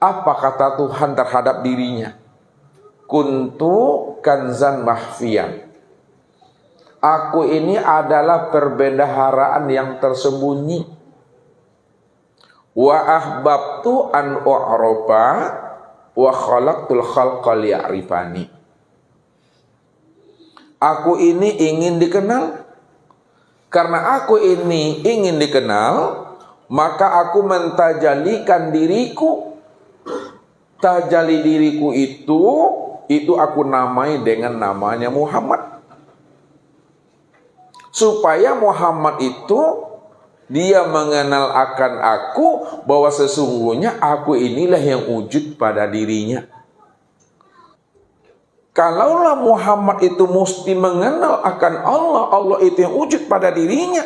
Apa kata Tuhan terhadap dirinya? Kuntu kanzan mahfiyan. Aku ini adalah perbendaharaan yang tersembunyi. Wa ahbabtu an u'roba wa khalaqtul khalqa liya'rifani. Aku ini ingin dikenal. Karena aku ini ingin dikenal, maka aku mentajalikan diriku. Tajali diriku itu aku namai dengan namanya Muhammad. Supaya Muhammad itu dia mengenal akan aku bahwa sesungguhnya aku inilah yang wujud pada dirinya. Kalaulah Muhammad itu mesti mengenal akan Allah, Allah itu yang wujud pada dirinya,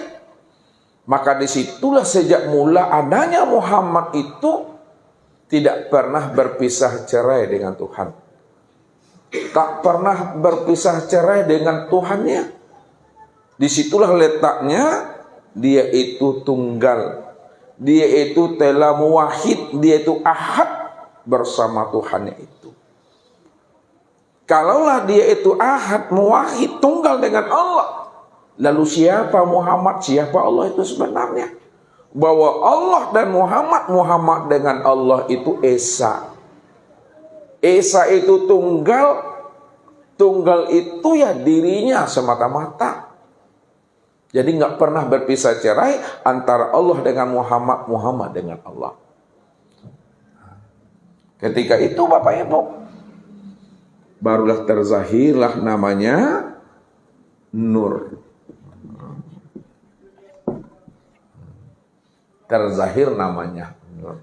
maka disitulah sejak mula adanya Muhammad itu tidak pernah berpisah cerai dengan Tuhan. Tak pernah berpisah cerai dengan Tuhannya. Disitulah letaknya dia itu tunggal. Dia itu telah muwahhid, dia itu ahad bersama Tuhannya itu. Kalaulah dia itu ahad, muwahhid, tunggal dengan Allah, lalu siapa Muhammad, siapa Allah itu sebenarnya? Bahwa Allah dan Muhammad, Muhammad dengan Allah itu esa. Esa itu tunggal, tunggal itu ya dirinya semata-mata. Jadi nggak pernah berpisah cerai antara Allah dengan Muhammad, Muhammad dengan Allah. Ketika itu Bapak Ibu, barulah terzahirlah namanya Nur. Terzahir namanya Nur.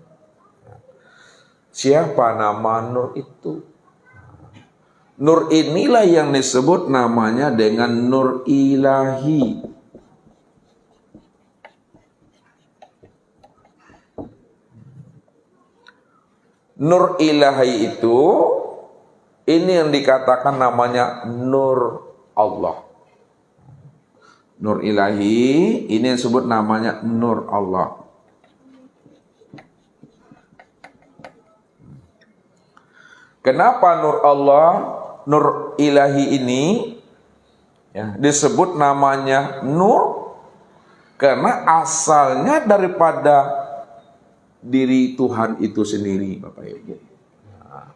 Siapa nama Nur itu? Nur inilah yang disebut namanya dengan Nur Ilahi. Nur Ilahi itu, ini yang dikatakan namanya Nur Allah. Nur Ilahi, ini yang disebut namanya Nur Allah. Kenapa Nur Allah, Nur Ilahi ini ya, disebut namanya Nur? Karena asalnya daripada diri Tuhan itu sendiri, Bapak Ibu. Nah,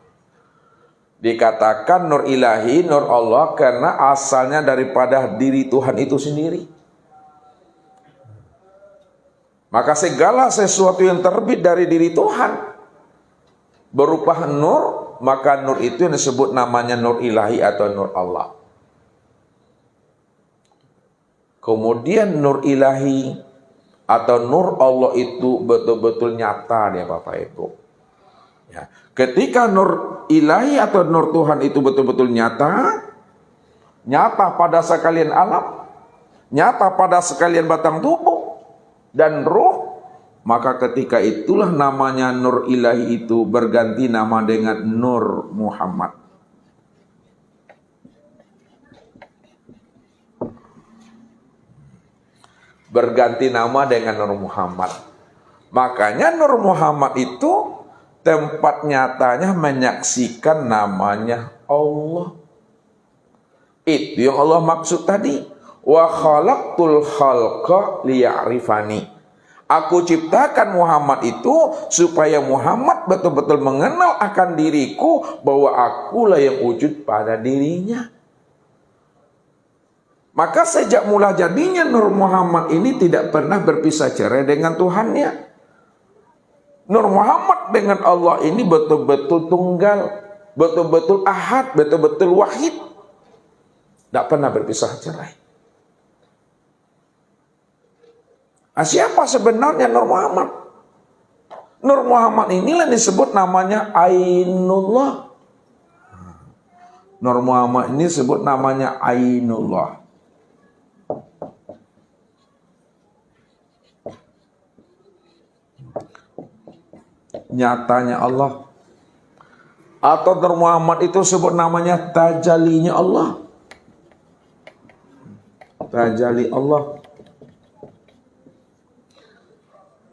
dikatakan Nur Ilahi, Nur Allah, karena asalnya daripada diri Tuhan itu sendiri. Maka segala sesuatu yang terbit dari diri Tuhan berupa nur, maka nur itu yang disebut namanya Nur Ilahi atau Nur Allah. Kemudian Nur Ilahi atau Nur Allah itu betul-betul nyata dia Bapak Ibu. Ya. Ketika Nur Ilahi atau Nur Tuhan itu betul-betul nyata, nyata pada sekalian alam, nyata pada sekalian batang tubuh dan ruh, maka ketika itulah namanya Nur Ilahi itu berganti nama dengan Nur Muhammad. Berganti nama dengan Nur Muhammad. Makanya Nur Muhammad itu tempat nyatanya menyaksikan namanya Allah. Itu yang Allah maksud tadi. Wa khalaqtul khalqa liya'rifani. Aku ciptakan Muhammad itu supaya Muhammad betul-betul mengenal akan diriku bahwa akulah yang wujud pada dirinya. Maka sejak mula jadinya Nur Muhammad ini tidak pernah berpisah cerai dengan Tuhannya. Nur Muhammad dengan Allah ini betul-betul tunggal, betul-betul ahad, betul-betul wahid. Tidak pernah berpisah cerai. Nah, siapa sebenarnya Nur Muhammad? Nur Muhammad inilah disebut namanya Ainullah. Nur Muhammad ini disebut namanya Ainullah. Nyatanya Allah. Atau Nur Muhammad itu sebut namanya tajalinya Allah. Tajali Allah.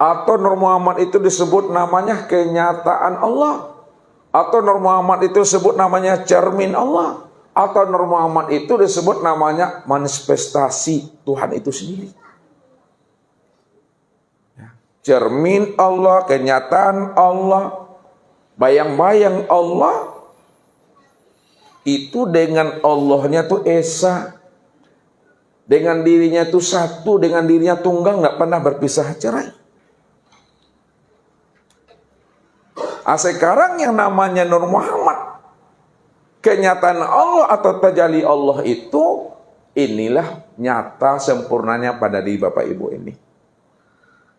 Atau Nur Muhammad itu disebut namanya kenyataan Allah. Atau Nur Muhammad itu disebut namanya cermin Allah. Atau Nur Muhammad itu disebut namanya manifestasi Tuhan itu sendiri. Cermin Allah, kenyataan Allah, bayang-bayang Allah, itu dengan Allahnya tuh esa. Dengan dirinya tuh satu, dengan dirinya tunggal, nggak pernah berpisah cerai. Sekarang yang namanya Nur Muhammad, kenyataan Allah atau tajalli Allah itu, inilah nyata sempurnanya pada diri Bapak Ibu ini.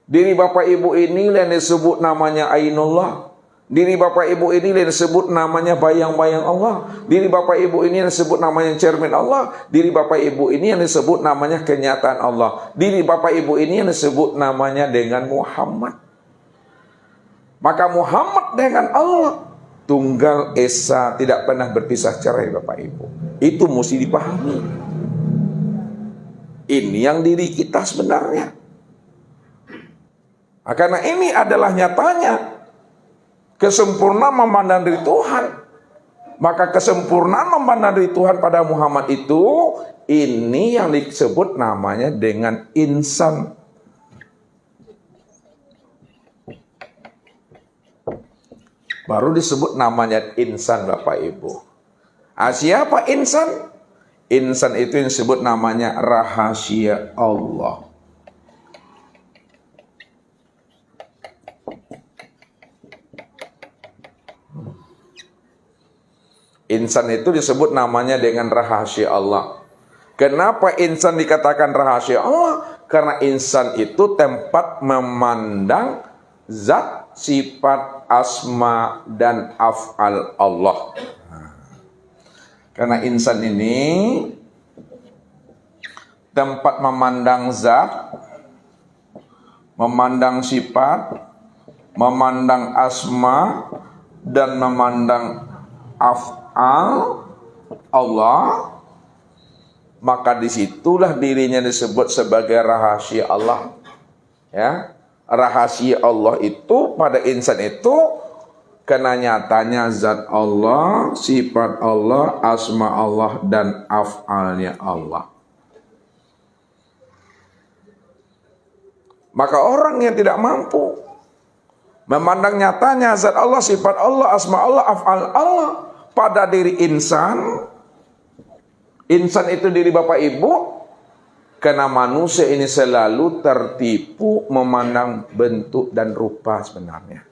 Diri Bapak Ibu ini yang disebut namanya Ainullah. Diri Bapak Ibu ini yang disebut namanya bayang-bayang Allah. Diri Bapak Ibu ini yang disebut namanya cermin Allah. Diri Bapak Ibu ini yang disebut namanya kenyataan Allah. Diri Bapak Ibu ini yang disebut namanya dengan Muhammad. Maka Muhammad dengan Allah tunggal esa, tidak pernah berpisah cerai Bapak Ibu. Itu mesti dipahami. Ini yang diri kita sebenarnya. Karena ini adalah nyatanya kesempurnaan memandang diri Tuhan. Maka kesempurnaan memandang diri Tuhan pada Muhammad itu, ini yang disebut namanya dengan insan. Baru disebut namanya insan Bapak Ibu. Siapa insan? Insan itu yang disebut namanya rahasia Allah. Insan itu disebut namanya dengan rahasia Allah. Kenapa insan dikatakan rahasia Allah? Karena insan itu tempat memandang zat, sifat, asma, dan af'al Allah. Karena insan ini tempat memandang zat, memandang sifat, memandang asma, dan memandang af'al Allah, maka disitulah dirinya disebut sebagai rahasia Allah. Ya, rahasia Allah itu pada insan itu karena nyatanya zat Allah, sifat Allah, asma Allah, dan af'alnya Allah. Maka orang yang tidak mampu memandang nyatanya zat Allah, sifat Allah, asma Allah, af'al Allah pada diri insan. Insan itu diri Bapak Ibu. Karena manusia ini selalu tertipu memandang bentuk dan rupa sebenarnya.